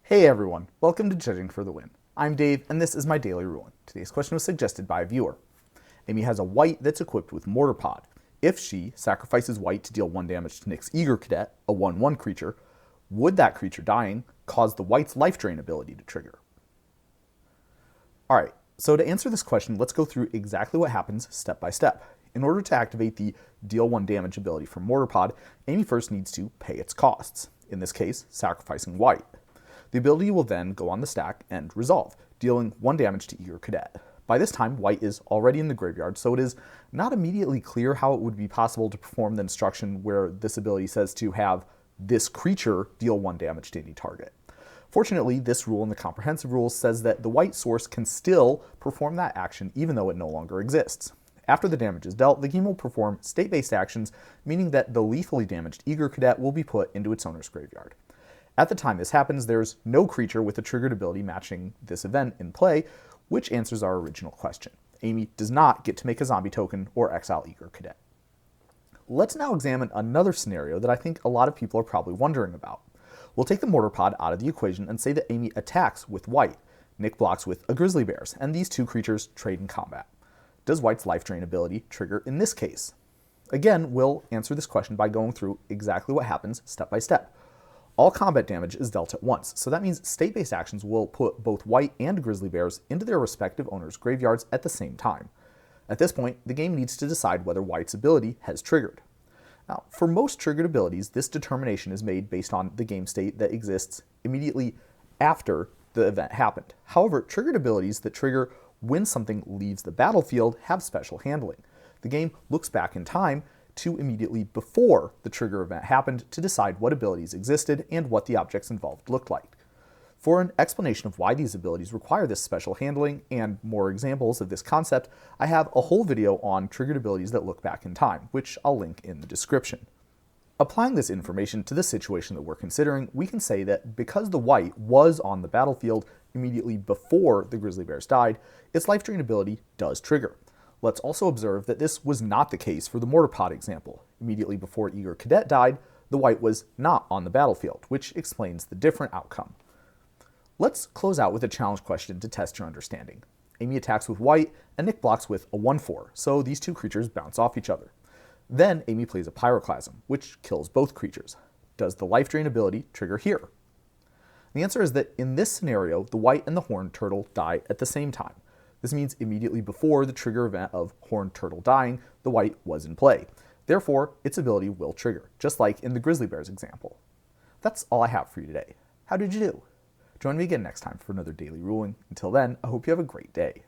Hey everyone, welcome to Judging for the Win. I'm Dave, and this is my daily ruling. Today's question was suggested by a viewer. Amy has a Wight that's equipped with Mortarpod. If she sacrifices Wight to deal 1 damage to Nick's Eager Cadet, a 1/1 creature, would that creature dying cause the Wight's life drain ability to trigger? Alright, so to answer this question, let's go through exactly what happens step by step. In order to activate the deal 1 damage ability from Mortarpod, Amy first needs to pay its costs, in this case, sacrificing Wight. The ability will then go on the stack and resolve, dealing 1 damage to Eager Cadet. By this time, Wight is already in the graveyard, so it is not immediately clear how it would be possible to perform the instruction where this ability says to have this creature deal 1 damage to any target. Fortunately, this rule in the comprehensive rules says that the Wight source can still perform that action even though it no longer exists. After the damage is dealt, the game will perform state-based actions, meaning that the lethally damaged Eager Cadet will be put into its owner's graveyard. At the time this happens, there's no creature with a triggered ability matching this event in play, which answers our original question. Amy does not get to make a zombie token or exile Eager Cadet. Let's now examine another scenario that I think a lot of people are probably wondering about. We'll take the Mortarpod out of the equation and say that Amy attacks with Wight, Nick blocks with a Grizzly Bears, and these two creatures trade in combat. Does Wight's life drain ability trigger in this case? Again, we'll answer this question by going through exactly what happens step by step. All combat damage is dealt at once, so that means state-based actions will put both Wight and Grizzly Bears into their respective owners' graveyards at the same time. At this point, the game needs to decide whether Wight's ability has triggered. Now, for most triggered abilities, this determination is made based on the game state that exists immediately after the event happened. However, triggered abilities that trigger when something leaves the battlefield have special handling. The game looks back in time to immediately before the trigger event happened to decide what abilities existed and what the objects involved looked like. For an explanation of why these abilities require this special handling and more examples of this concept, I have a whole video on triggered abilities that look back in time, which I'll link in the description. Applying this information to the situation that we're considering, we can say that because the Wight was on the battlefield immediately before the Grizzly Bears died, its life drain ability does trigger. Let's also observe that this was not the case for the Mortarpod example. Immediately before Eager Cadet died, the Wight was not on the battlefield, which explains the different outcome. Let's close out with a challenge question to test your understanding. Amy attacks with Wight, and Nick blocks with a 1/4, so these two creatures bounce off each other. Then Amy plays a Pyroclasm, which kills both creatures. Does the life drain ability trigger here? The answer is that in this scenario, the Wight and the Horned Turtle die at the same time. This means immediately before the trigger event of Horned Turtle dying, the Wight was in play. Therefore, its ability will trigger, just like in the Grizzly Bears example. That's all I have for you today. How did you do? Join me again next time for another daily ruling. Until then, I hope you have a great day.